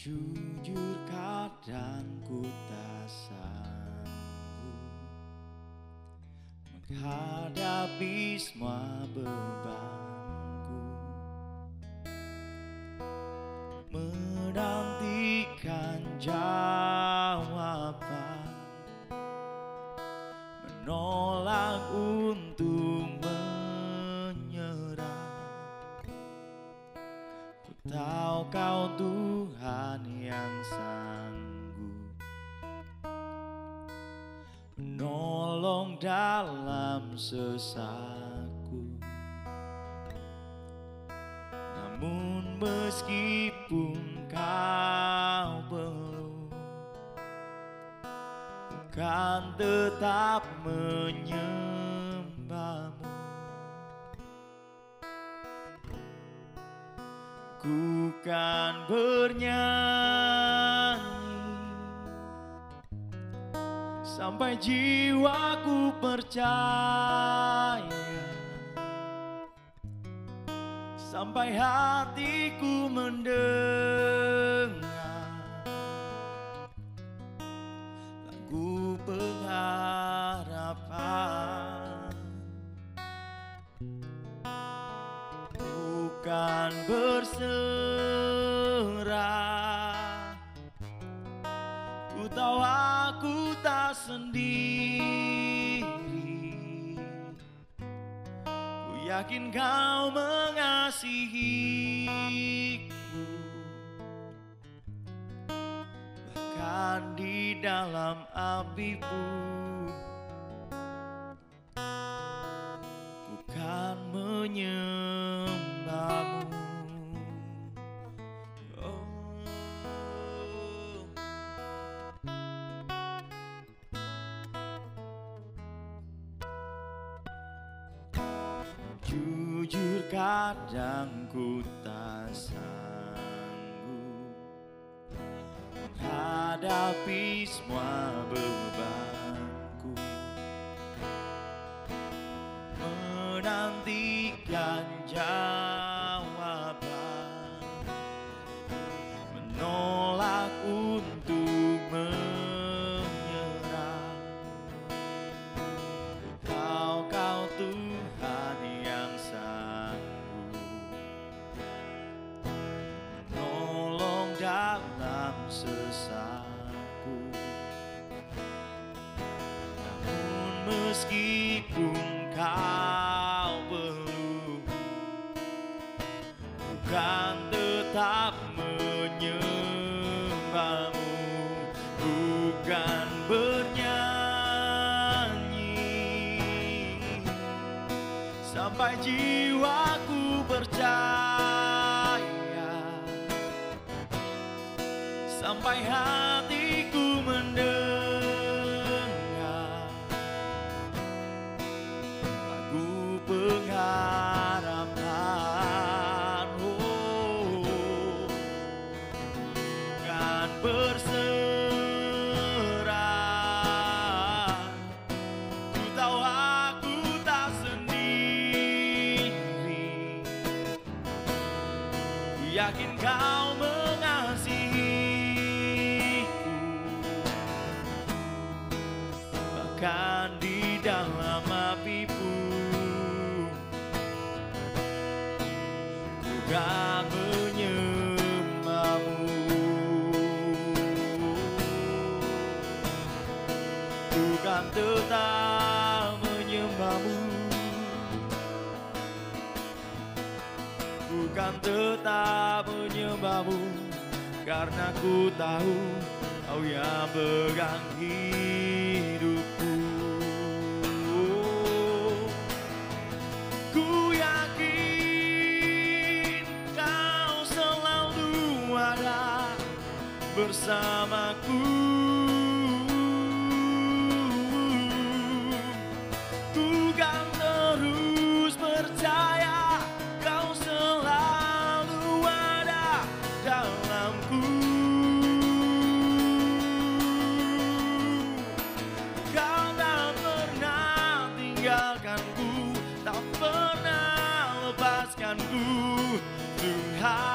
Jujur kadang ku tak sanggup menghadapi semua bebanku, menantikan jawaban, menolak untuk menyerah. Ku tahu Kau Tuhan yang sanggup menolong dalam sesaku. Namun meskipun Kau belum, ku kan tetap menyembah-Mu. Ku kan bernyanyi sampai jiwaku percaya, sampai hatiku mendengar lagu pengharapan. Bukan berserah, ku tahu aku tak sendiri. Ku yakin Kau mengasihiku, bahkan di dalam api pun ku kan menyembah-Mu. Jujur kadang ku tak sanggup menghadapi semua bebanku, menantikan jawaban, menolak untuk menyerah. Kau Tuhan yang sanggup menolong dalam sesaku. Namun meskipun Kau belum, ku kan tetap menyembah-Mu. Bukan bernyanyi sampai jiwaku percaya, sampai hatiku mendengar lagu pengharapan. Bukan berserah, ku tahu aku tak sendiri. Ku yakin Kau mengasihiku, bahkan di dalam api pun ku kan menyembah-Mu. Ku kan tetap menyembah-Mu. Ku kan tetap menyembah-Mu, karena ku tahu Kau yang pegang hidupku. Ku yakin Kau selalu ada bersamaku. Ku kan terus percaya Kau selalu ada dalamku. Kau tak pernah tinggalkanku, tak pernah lepaskanku, Tuhan.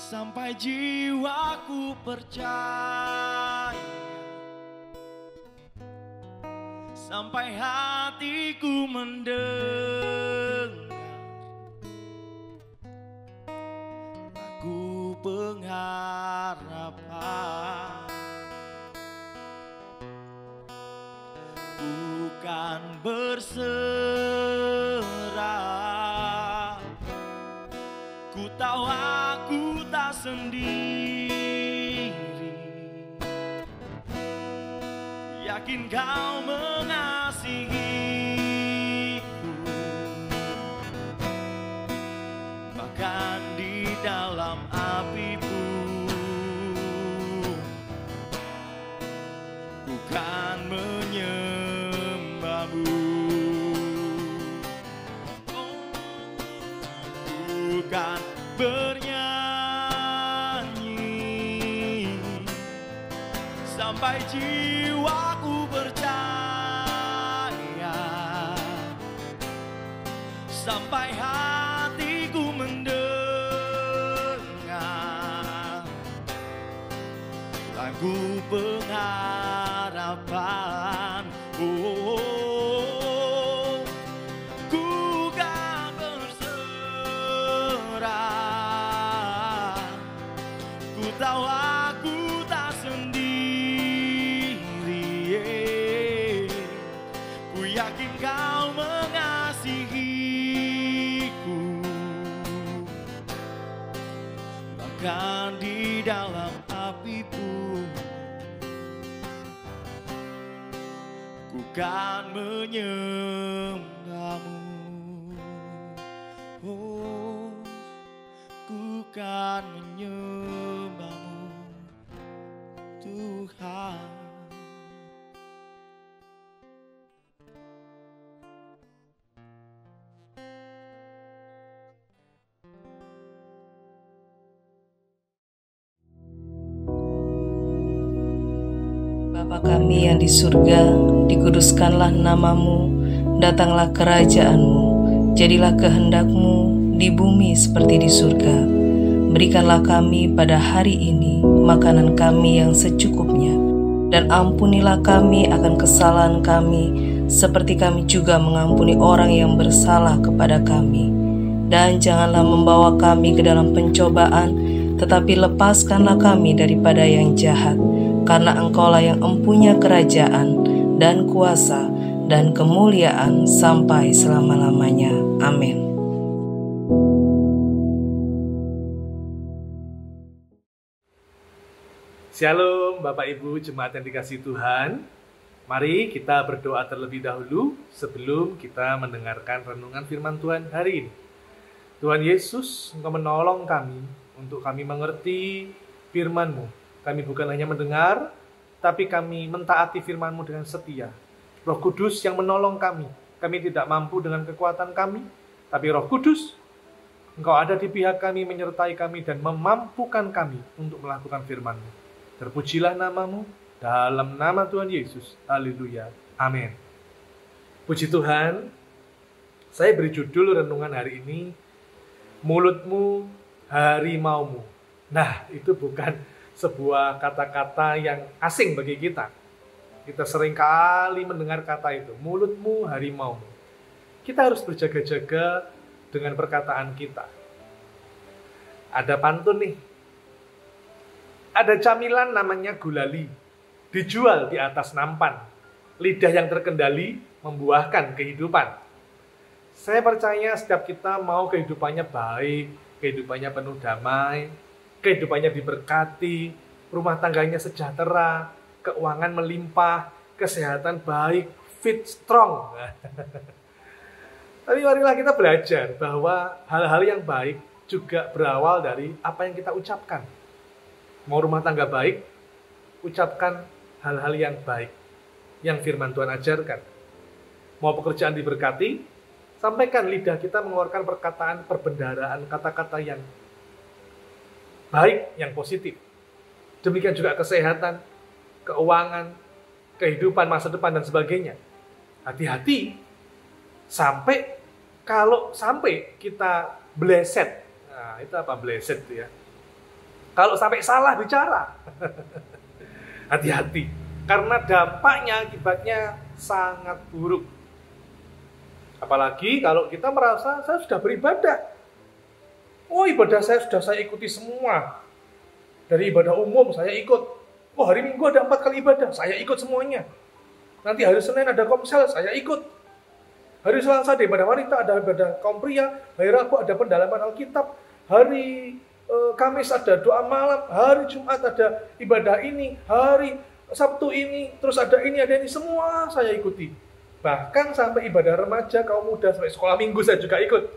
sampai jiwaku percaya, sampai hatiku mendengar lagu pengharapan. Bukan berserah, ku tahu aku tak sendiri. Yakin kau mengasihiku, bahkan di dalam api pun bukan menyembahmu. Bukan bernyanyi sampai jiwaku percaya, sampai hatiku mendengar lagu pengharapan. Ku kan berserah, ku tahu aku tak sendiri. Ku yakin kau mengasihiku, bahkan di dalam api pun ku kan menyembahmu. Oh, ku kan menyembahmu, Tuhan. Bapa kami yang di surga, dikuduskanlah namamu, datanglah kerajaan-Mu, jadilah kehendak-Mu di bumi seperti di surga. Berikanlah kami pada hari ini makanan kami yang secukupnya, dan ampunilah kami akan kesalahan kami, seperti kami juga mengampuni orang yang bersalah kepada kami. Dan janganlah membawa kami ke dalam pencobaan, tetapi lepaskanlah kami daripada yang jahat. Karena Engkaulah yang empunya kerajaan dan kuasa dan kemuliaan sampai selama-lamanya. Amin. Shalom Bapak Ibu Jemaat yang dikasihi Tuhan. Mari kita berdoa terlebih dahulu sebelum kita mendengarkan renungan firman Tuhan hari ini. Tuhan Yesus, Engkau menolong kami untuk kami mengerti firman-Mu. Kami bukan hanya mendengar, tapi kami mentaati firman-Mu dengan setia. Roh Kudus yang menolong kami. Kami tidak mampu dengan kekuatan kami, tapi Roh Kudus, Engkau ada di pihak kami, menyertai kami, dan memampukan kami untuk melakukan firman-Mu. Terpujilah nama-Mu, dalam nama Tuhan Yesus. Haleluya. Amin. Puji Tuhan, saya beri judul renungan hari ini, mulutmu harimaumu. Nah, itu bukan sebuah kata-kata yang asing bagi kita. Kita sering kali mendengar kata itu, mulutmu harimaumu. Kita harus berjaga-jaga dengan perkataan kita. Ada pantun nih. Ada camilan namanya gulali, dijual di atas nampan. Lidah yang terkendali membuahkan kehidupan. Saya percaya setiap kita mau kehidupannya baik, kehidupannya penuh damai, kehidupannya diberkati, rumah tangganya sejahtera, keuangan melimpah, kesehatan baik, fit, strong. Tapi marilah kita belajar bahwa hal-hal yang baik juga berawal dari apa yang kita ucapkan. Mau rumah tangga baik, ucapkan hal-hal yang baik, yang firman Tuhan ajarkan. Mau pekerjaan diberkati, sampaikan lidah kita mengeluarkan perkataan perbendaharaan, kata-kata yang baik, yang positif. Demikian juga kesehatan, keuangan, kehidupan masa depan, dan sebagainya. Hati-hati, kalau sampai kita bleset. Nah, itu apa bleset itu ya? Kalau sampai salah bicara, hati-hati. Karena dampaknya, akibatnya sangat buruk. Apalagi kalau kita merasa saya sudah beribadah. Oh, ibadah saya sudah saya ikuti semua. Dari ibadah umum saya ikut. Oh, hari Minggu ada 4 kali ibadah, saya ikut semuanya. Nanti hari Senin ada komsel, saya ikut. Hari Selasa ada ibadah wanita, ada ibadah kaum pria. Hari Rabu ada pendalaman Alkitab. Hari Kamis ada doa malam. Hari Jumat ada ibadah ini. Hari Sabtu ini, terus ada ini, semua saya ikuti. Bahkan sampai ibadah remaja, kaum muda, sampai sekolah minggu saya juga ikut.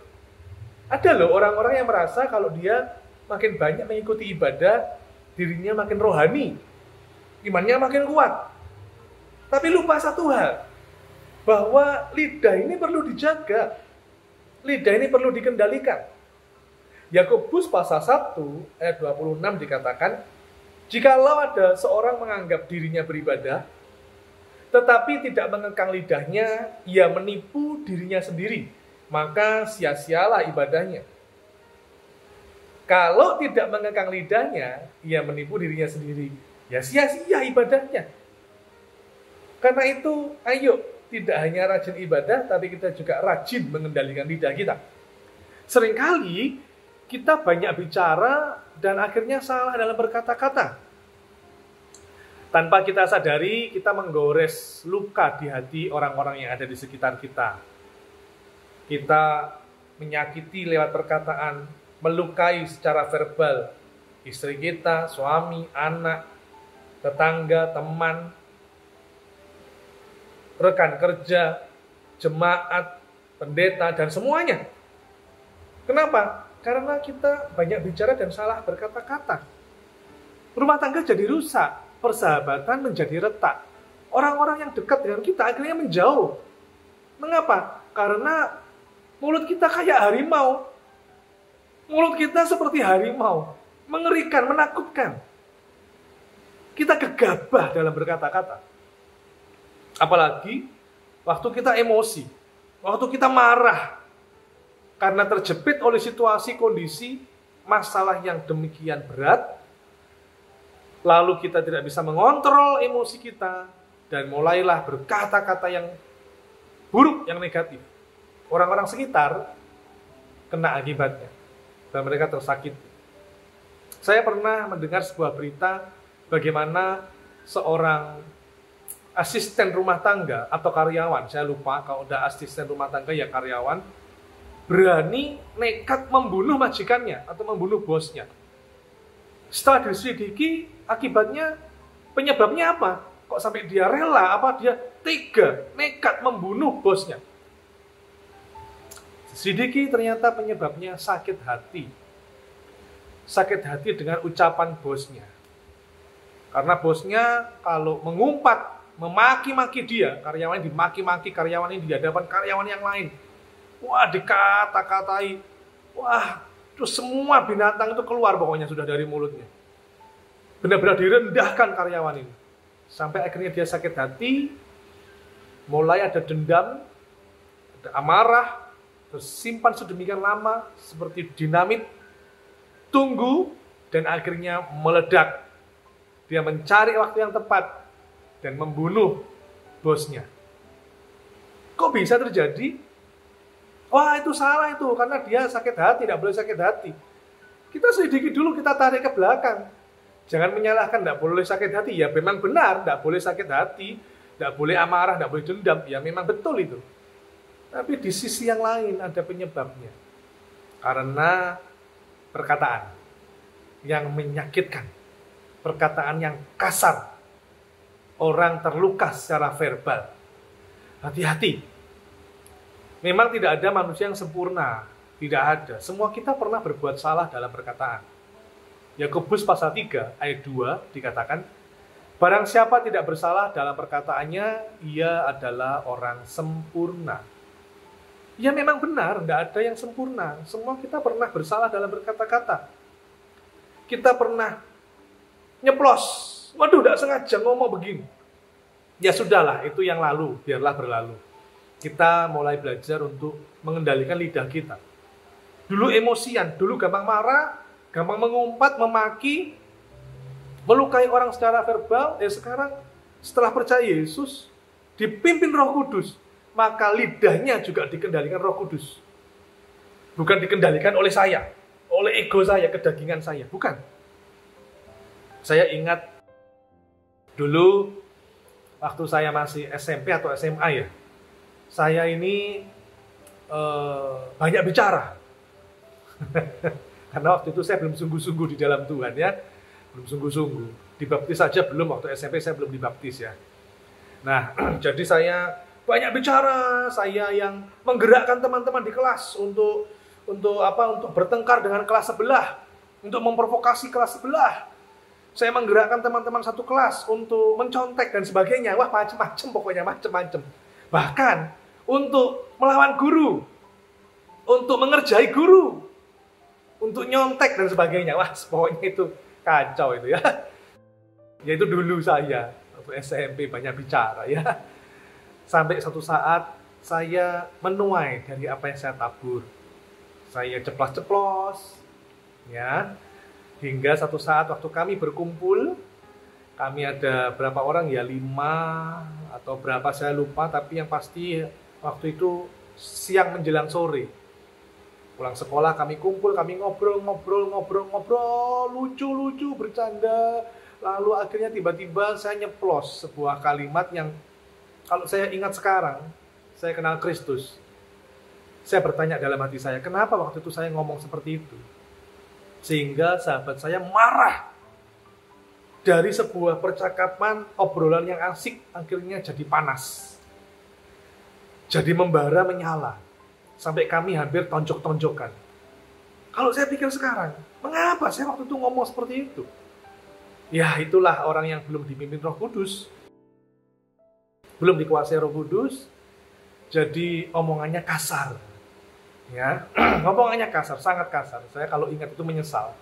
Ada loh orang-orang yang merasa kalau dia makin banyak mengikuti ibadah, dirinya makin rohani, imannya makin kuat. Tapi lupa satu hal, bahwa lidah ini perlu dijaga. Lidah ini perlu dikendalikan. Yakobus pasal 1 ayat 26 dikatakan, jikalau ada seorang menganggap dirinya beribadah, tetapi tidak mengekang lidahnya, ia menipu dirinya sendiri, maka sia-sialah ibadahnya. Kalau tidak mengekang lidahnya, ia menipu dirinya sendiri, ya sia-sia ibadahnya. Karena itu, ayo, tidak hanya rajin ibadah, tapi kita juga rajin mengendalikan lidah kita. Seringkali kita banyak bicara dan akhirnya salah dalam berkata-kata. Tanpa kita sadari, kita menggores luka di hati orang-orang yang ada di sekitar kita. Kita menyakiti lewat perkataan, melukai secara verbal istri kita, suami, anak, tetangga, teman, rekan kerja, jemaat, pendeta, dan semuanya. Kenapa? Karena kita banyak bicara dan salah berkata-kata. Rumah tangga jadi rusak, persahabatan menjadi retak. Orang-orang yang dekat dengan kita akhirnya menjauh. Mengapa? Karena mulut kita kayak harimau. Mulut kita seperti harimau, mengerikan, menakutkan. Kita gegabah dalam berkata-kata. Apalagi waktu kita emosi, waktu kita marah, karena terjepit oleh situasi, kondisi, masalah yang demikian berat, lalu kita tidak bisa mengontrol emosi kita, dan mulailah berkata-kata yang buruk, yang negatif. Orang-orang sekitar kena akibatnya, dan mereka tersakiti. Saya pernah mendengar sebuah berita bagaimana seorang asisten rumah tangga atau karyawan, saya lupa, kalau udah asisten rumah tangga ya karyawan, berani nekat membunuh majikannya atau membunuh bosnya. Setelah diselidiki, akibatnya, penyebabnya apa? Kok sampai dia rela, apa dia tega, nekat membunuh bosnya? Diselidiki, ternyata penyebabnya sakit hati. Sakit hati dengan ucapan bosnya. Karena bosnya kalau mengumpat, memaki-maki dia, karyawan dimaki-maki, karyawan ini di hadapan karyawan yang lain. Wah, dikata-katai. Wah, terus semua binatang itu keluar pokoknya sudah dari mulutnya. Benar-benar direndahkan karyawan ini. Sampai akhirnya dia sakit hati, mulai ada dendam, ada amarah, tersimpan sedemikian lama seperti dinamit, tunggu, dan akhirnya meledak. Dia mencari waktu yang tepat dan membunuh bosnya. Kok bisa terjadi? Wah, itu salah itu, karena dia sakit hati, tidak boleh sakit hati. Kita selidiki dulu, kita tarik ke belakang. Jangan menyalahkan, tidak boleh sakit hati. Ya memang benar, tidak boleh sakit hati, tidak boleh amarah, tidak boleh dendam. Ya memang betul itu. Tapi di sisi yang lain ada penyebabnya. Karena perkataan yang menyakitkan, perkataan yang kasar, orang terluka secara verbal. Hati-hati. Memang tidak ada manusia yang sempurna, tidak ada. Semua kita pernah berbuat salah dalam perkataan. Yakobus pasal 3 ayat 2 dikatakan, barang siapa tidak bersalah dalam perkataannya, ia adalah orang sempurna. Ya memang benar, tidak ada yang sempurna. Semua kita pernah bersalah dalam berkata-kata. Kita pernah nyeplos, waduh tidak sengaja ngomong begini. Ya sudahlah, itu yang lalu, biarlah berlalu. Kita mulai belajar untuk mengendalikan lidah kita. Dulu emosian, dulu gampang marah, gampang mengumpat, memaki, melukai orang secara verbal. Sekarang setelah percaya Yesus, dipimpin Roh Kudus, maka lidahnya juga dikendalikan Roh Kudus. Bukan dikendalikan oleh saya, oleh ego saya, kedagingan saya. Bukan. Saya ingat dulu waktu saya masih SMP atau SMA ya, saya ini banyak bicara. Karena waktu itu saya belum sungguh-sungguh di dalam Tuhan ya, belum sungguh-sungguh. Dibaptis saja belum, waktu SMP saya belum dibaptis ya. Nah, jadi saya banyak bicara, saya yang menggerakkan teman-teman di kelas untuk bertengkar dengan kelas sebelah, untuk memprovokasi kelas sebelah. Saya menggerakkan teman-teman satu kelas untuk mencontek dan sebagainya. Wah, macam-macam pokoknya, macam-macam. Bahkan untuk melawan guru, untuk mengerjai guru, untuk nyontek dan sebagainya. Wah, pokoknya itu kacau itu ya. Ya itu dulu saya, waktu SMP banyak bicara ya. Sampai satu saat saya menuai dari apa yang saya tabur. Saya ceplos-ceplos, ya. Hingga satu saat waktu kami berkumpul, kami ada berapa orang ya, 5 atau berapa saya lupa, tapi yang pasti waktu itu siang menjelang sore. Pulang sekolah kami kumpul, kami ngobrol, lucu-lucu, bercanda. Lalu akhirnya tiba-tiba saya nyeplos sebuah kalimat yang kalau saya ingat sekarang, saya kenal Kristus. Saya bertanya dalam hati saya, kenapa waktu itu saya ngomong seperti itu? Sehingga sahabat saya marah. Dari sebuah percakapan, obrolan yang asik, akhirnya jadi panas. Jadi membara, menyala. Sampai kami hampir tonjok-tonjokan. Kalau saya pikir sekarang, mengapa saya waktu itu ngomong seperti itu? Ya, itulah orang yang belum dipimpin Roh Kudus. Belum dikuasai Roh Kudus, jadi omongannya kasar. Ya, omongannya kasar, sangat kasar. Saya kalau ingat itu menyesal.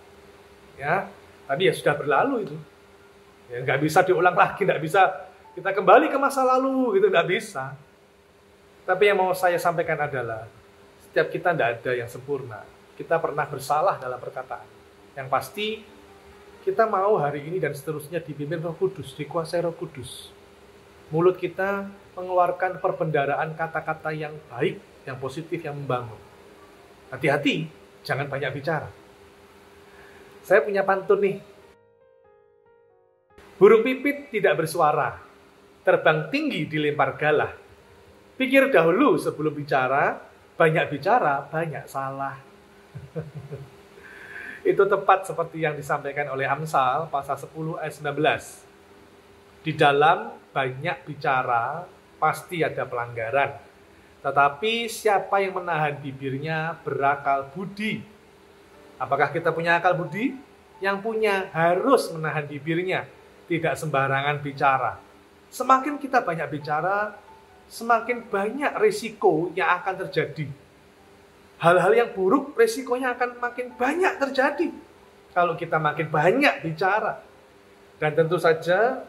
Ya, tapi ya sudah berlalu itu. Ya, nggak bisa diulang lagi, nggak bisa kita kembali ke masa lalu, gitu, nggak bisa. Tapi yang mau saya sampaikan adalah, setiap kita nggak ada yang sempurna. Kita pernah bersalah dalam perkataan. Yang pasti, kita mau hari ini dan seterusnya dipimpin Roh Kudus, dikuasai Roh Kudus. Mulut kita mengeluarkan perbendaharaan kata-kata yang baik, yang positif, yang membangun. Hati-hati, jangan banyak bicara. Saya punya pantun nih. Burung pipit tidak bersuara, terbang tinggi dilempar galah. Pikir dahulu sebelum bicara, banyak salah. Itu tepat seperti yang disampaikan oleh Amsal pasal 10 ayat 19. Di dalam banyak bicara pasti ada pelanggaran. Tetapi siapa yang menahan bibirnya berakal budi. Apakah kita punya akal budi? Yang punya harus menahan bibirnya, tidak sembarangan bicara. Semakin kita banyak bicara, semakin banyak risiko yang akan terjadi. Hal-hal yang buruk, risikonya akan makin banyak terjadi kalau kita makin banyak bicara. Dan tentu saja,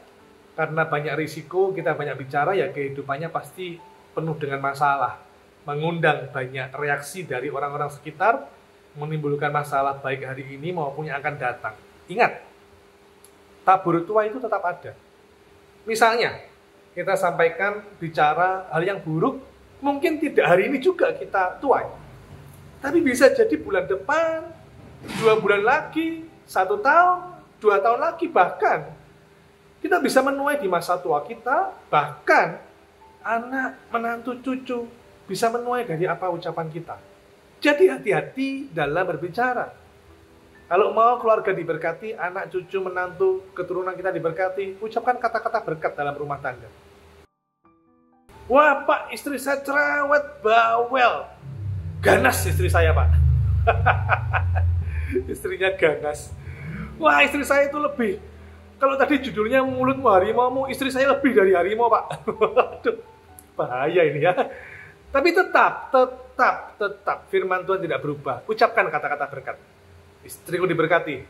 karena banyak risiko, kita banyak bicara, ya kehidupannya pasti penuh dengan masalah. Mengundang banyak reaksi dari orang-orang sekitar, menimbulkan masalah baik hari ini maupun yang akan datang. Ingat, tabur tua itu tetap ada. Misalnya, kita sampaikan bicara hal yang buruk, mungkin tidak hari ini juga kita tuai. Tapi bisa jadi bulan depan, 2 bulan lagi, 1 tahun, 2 tahun lagi, bahkan kita bisa menuai di masa tua kita, bahkan anak, menantu, cucu bisa menuai dari apa ucapan kita. Jadi hati-hati dalam berbicara. Kalau mau keluarga diberkati, anak, cucu, menantu, keturunan kita diberkati, ucapkan kata-kata berkat dalam rumah tangga. Wah Pak, istri saya cerewet, bawel. Ganas istri saya Pak. Istrinya ganas. Wah, istri saya itu lebih. Kalau tadi judulnya mulutmu harimaumu, istri saya lebih dari harimau Pak. Aduh, bahaya ini ya. Tapi tetap firman Tuhan tidak berubah. Ucapkan kata-kata berkat. Istriku diberkati,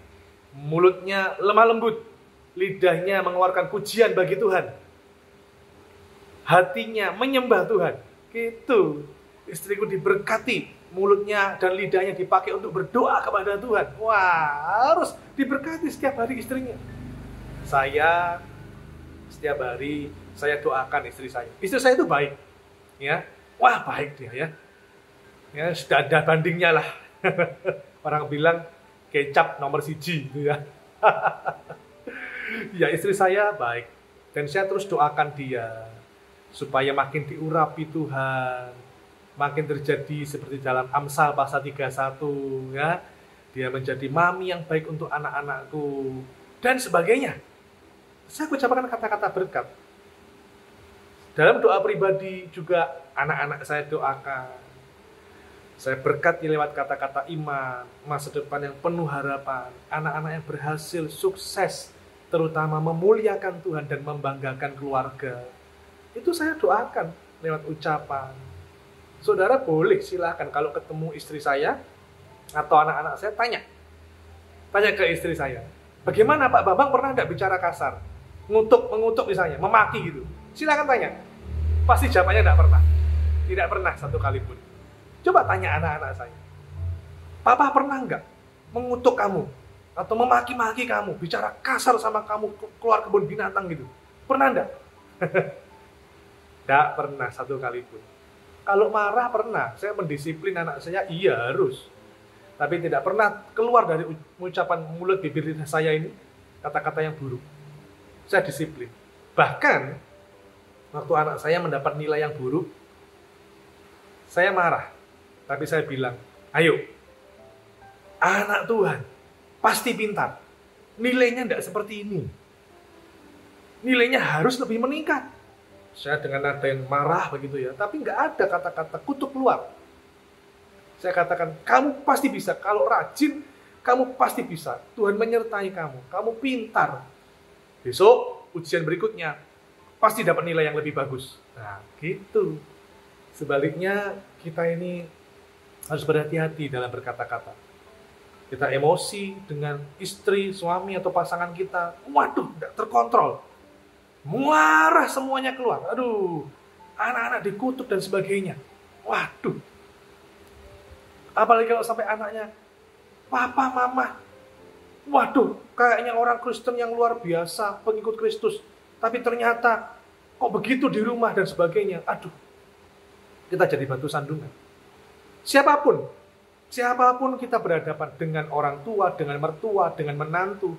mulutnya lemah lembut, lidahnya mengeluarkan pujian bagi Tuhan, hatinya menyembah Tuhan. Gitu. Istriku diberkati, mulutnya dan lidahnya dipakai untuk berdoa kepada Tuhan. Wah, harus diberkati setiap hari istrinya. Saya setiap hari saya doakan istri saya. Istri saya itu baik, ya. Wah, baik dia ya. Ya, sudah ada bandingnya lah. Orang bilang kecap nomor siji gitu ya. Ya, istri saya baik. Dan saya terus doakan dia supaya makin diurapi Tuhan, makin terjadi seperti dalam Amsal pasal 31 ya. Dia menjadi mami yang baik untuk anak-anakku dan sebagainya. Saya ucapkan kata-kata berkat. Dalam doa pribadi juga anak-anak saya doakan. Saya berkati lewat kata-kata iman, masa depan yang penuh harapan, anak-anak yang berhasil, sukses, terutama memuliakan Tuhan dan membanggakan keluarga. Itu saya doakan lewat ucapan. Saudara boleh silakan kalau ketemu istri saya atau anak-anak saya tanya ke istri saya, bagaimana Pak Bambang pernah tidak bicara kasar, mengutuk misalnya, memaki gitu. Silakan tanya. Pasti jawabannya tidak pernah satu kali pun. Coba tanya anak-anak saya, Papa pernah nggak mengutuk kamu atau memaki-maki kamu, bicara kasar sama kamu keluar kebun binatang gitu? Pernah nggak? Tidak pernah satu kali pun. Kalau marah pernah, saya mendisiplin anak saya, iya harus. Tapi tidak pernah keluar dari ucapan mulut bibir saya ini kata-kata yang buruk. Saya disiplin. Bahkan waktu anak saya mendapat nilai yang buruk, saya marah. Tapi saya bilang, ayo, anak Tuhan pasti pintar. Nilainya tidak seperti ini. Nilainya harus lebih meningkat. Saya dengan nada yang marah begitu ya, tapi nggak ada kata-kata kutuk keluar. Saya katakan, kamu pasti bisa. Kalau rajin, kamu pasti bisa. Tuhan menyertai kamu. Kamu pintar. Besok, ujian berikutnya, pasti dapat nilai yang lebih bagus. Nah, gitu. Sebaliknya, kita ini harus berhati-hati dalam berkata-kata. Kita emosi dengan istri, suami, atau pasangan kita. Waduh, tidak terkontrol. Marah semuanya keluar. Aduh, anak-anak dikutuk dan sebagainya. Waduh. Apalagi kalau sampai anaknya, Papa, Mama, waduh, kayaknya orang Kristen yang luar biasa, pengikut Kristus. Tapi ternyata, kok begitu di rumah dan sebagainya. Aduh, kita jadi batu sandungan. Siapapun kita berhadapan dengan orang tua, dengan mertua, dengan menantu.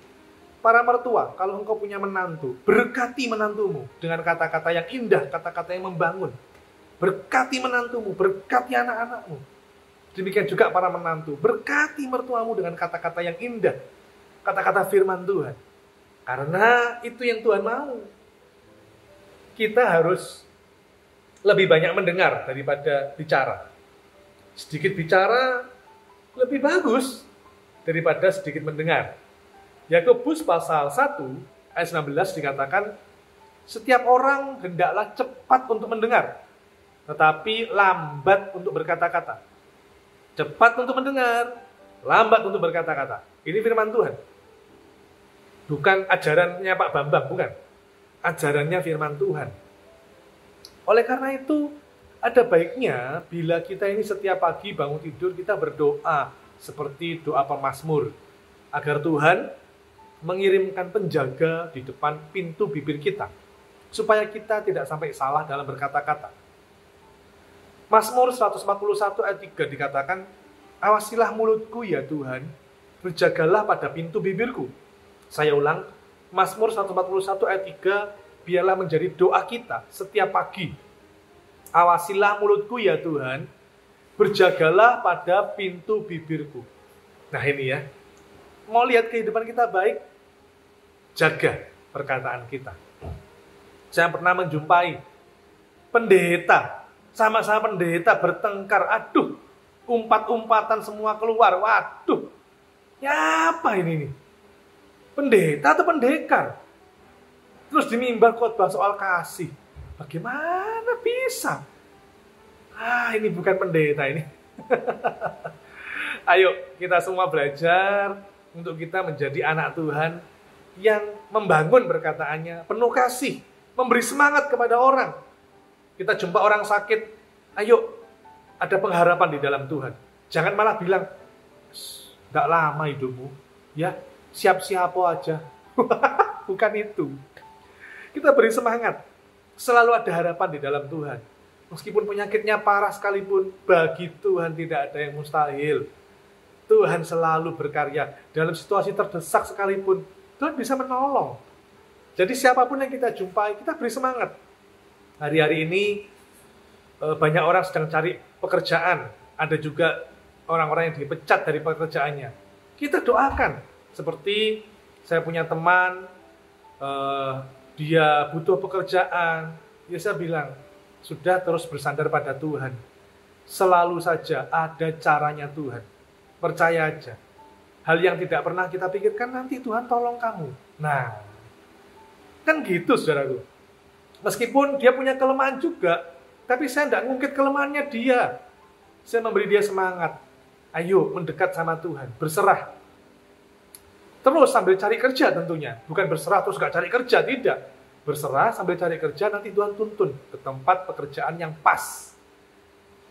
Para mertua, kalau engkau punya menantu, berkati menantumu dengan kata-kata yang indah, kata-kata yang membangun. Berkati menantumu, berkati anak-anakmu. Demikian juga para menantu, berkati mertuamu dengan kata-kata yang indah, kata-kata firman Tuhan. Karena itu yang Tuhan mau. Kita harus lebih banyak mendengar daripada bicara. Sedikit bicara lebih bagus daripada sedikit mendengar. Yakobus pasal 1 ayat 19 dikatakan, setiap orang hendaklah cepat untuk mendengar, tetapi lambat untuk berkata-kata. Cepat untuk mendengar, lambat untuk berkata-kata. Ini firman Tuhan. Bukan ajarannya Pak Bambang, bukan. Ajarannya firman Tuhan. Oleh karena itu, ada baiknya bila kita ini setiap pagi bangun tidur, kita berdoa seperti doa pemazmur. Agar Tuhan mengirimkan penjaga di depan pintu bibir kita. Supaya kita tidak sampai salah dalam berkata-kata. Mazmur 141 ayat 3 dikatakan, awasilah mulutku ya Tuhan, berjagalah pada pintu bibirku. Saya ulang, Mazmur 141 ayat 3, biarlah menjadi doa kita setiap pagi. Awasilah mulutku ya Tuhan, berjagalah pada pintu bibirku. Nah ini ya, mau lihat kehidupan kita baik, jaga perkataan kita. Saya pernah menjumpai pendeta, sama-sama pendeta bertengkar, aduh, umpat-umpatan semua keluar, waduh, ya apa ini nih? Pendeta atau pendekar? Terus di mimbar khotbah soal kasih. Bagaimana bisa? Ini bukan pendeta ini. Ayo kita semua belajar untuk kita menjadi anak Tuhan yang membangun perkataannya, penuh kasih, memberi semangat kepada orang. Kita jumpa orang sakit, ayo ada pengharapan di dalam Tuhan. Jangan malah bilang, "Nggak lama hidupmu, ya siap-siap aja." Bukan itu. Kita beri semangat. Selalu ada harapan di dalam Tuhan. Meskipun penyakitnya parah sekalipun, bagi Tuhan tidak ada yang mustahil. Tuhan selalu berkarya. Dalam situasi terdesak sekalipun, Tuhan bisa menolong. Jadi siapapun yang kita jumpai, kita beri semangat. Hari-hari ini banyak orang sedang cari pekerjaan. Ada juga orang-orang yang dipecat dari pekerjaannya. Kita doakan. Seperti saya punya teman, dia butuh pekerjaan. Ya saya bilang, sudah terus bersandar pada Tuhan. Selalu saja ada caranya Tuhan. Percaya aja. Hal yang tidak pernah kita pikirkan, nanti Tuhan tolong kamu. Nah, kan gitu saudaraku. Meskipun dia punya kelemahan juga, tapi saya tidak ngungkit kelemahannya dia. Saya memberi dia semangat. Ayo mendekat sama Tuhan, berserah. Terus sambil cari kerja tentunya. Bukan berserah terus gak cari kerja, tidak. Berserah sambil cari kerja, nanti Tuhan tuntun ke tempat pekerjaan yang pas.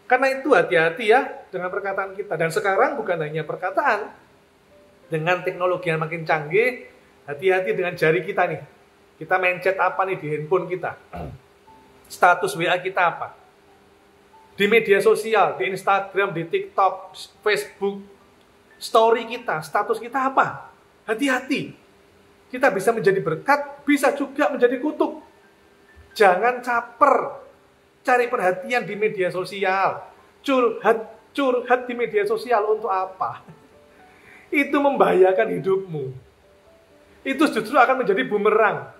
Karena itu hati-hati ya dengan perkataan kita. Dan sekarang bukan hanya perkataan. Dengan teknologi yang makin canggih, hati-hati dengan jari kita nih. Kita mencet apa nih di handphone kita? Status WA kita apa? Di media sosial, di Instagram, di TikTok, Facebook, story kita, status kita apa? Hati-hati. Kita bisa menjadi berkat, bisa juga menjadi kutuk. Jangan caper. Cari perhatian di media sosial. Curhat di media sosial untuk apa? Itu membahayakan hidupmu. Itu justru akan menjadi bumerang.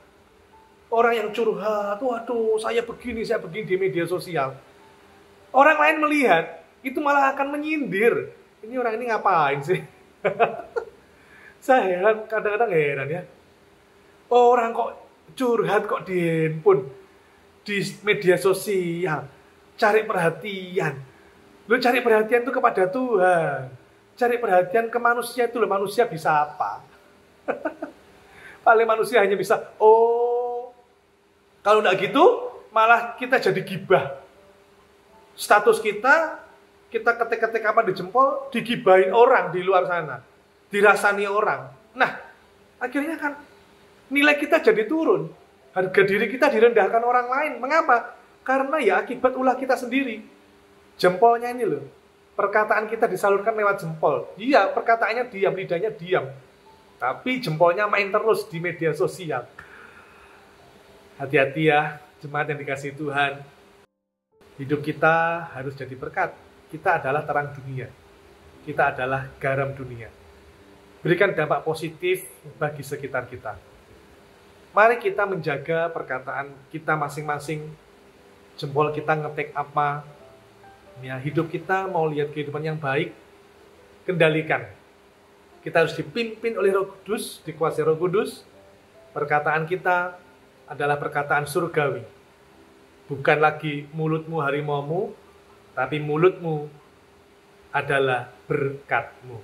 Orang yang curhat, waduh saya begini di media sosial. Orang lain melihat, itu malah akan menyindir. Ini orang ini ngapain sih? Saya heran, kadang-kadang heran ya. Orang kok curhat kok di handphone, di media sosial, cari perhatian. Lu cari perhatian itu kepada Tuhan. Cari perhatian ke manusia itu loh, manusia bisa apa? Paling manusia hanya bisa, kalau enggak gitu, malah kita jadi gibah. Status kita ketik-ketik apa di jempol, digibahin orang di luar sana. Dirasani orang. Nah, akhirnya kan nilai kita jadi turun. Harga diri kita direndahkan orang lain. Mengapa? Karena ya akibat ulah kita sendiri. Jempolnya ini loh. Perkataan kita disalurkan lewat jempol. Iya, perkataannya diam, lidahnya diam. Tapi jempolnya main terus di media sosial. Hati-hati ya, jemaat yang dikasihi Tuhan. Hidup kita harus jadi berkat. Kita adalah terang dunia. Kita adalah garam dunia. Berikan dampak positif bagi sekitar kita. Mari kita menjaga perkataan kita masing-masing. Jempol kita ngetik apa. Ya, hidup kita mau lihat kehidupan yang baik. Kendalikan. Kita harus dipimpin oleh Roh Kudus, dikuasai Roh Kudus. Perkataan kita adalah perkataan surgawi. Bukan lagi mulutmu harimaumu, tapi mulutmu adalah berkatmu.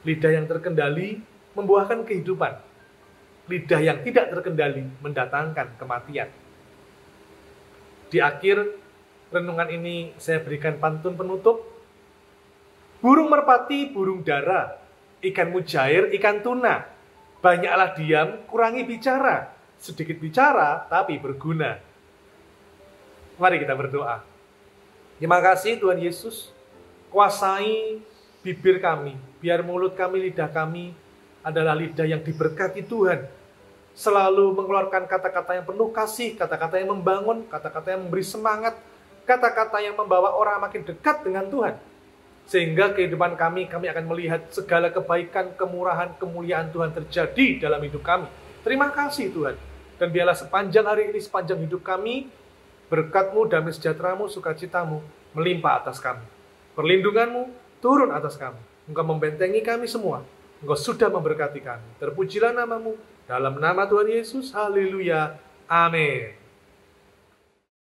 Lidah yang terkendali membuahkan kehidupan. Lidah yang tidak terkendali mendatangkan kematian. Di akhir renungan ini saya berikan pantun penutup. Burung merpati, burung dara, ikan mujair, ikan tuna. Banyaklah diam, kurangi bicara. Sedikit bicara, tapi berguna. Mari kita berdoa. Terima kasih Tuhan Yesus. Kuasai bibir kami. Biar mulut kami, lidah kami adalah lidah yang diberkati Tuhan. Selalu mengeluarkan kata-kata yang penuh kasih, kata-kata yang membangun, kata-kata yang memberi semangat, kata-kata yang membawa orang makin dekat dengan Tuhan. Sehingga kehidupan kami akan melihat segala kebaikan, kemurahan, kemuliaan Tuhan terjadi dalam hidup kami. Terima kasih Tuhan. Dan biarlah sepanjang hari ini, sepanjang hidup kami, berkat-Mu, damai sejahtera-Mu, sukacita-Mu melimpah atas kami. Perlindungan-Mu turun atas kami. Engkau membentengi kami semua. Engkau sudah memberkati kami. Terpujilah nama-Mu. Dalam nama Tuhan Yesus. Haleluya. Amin.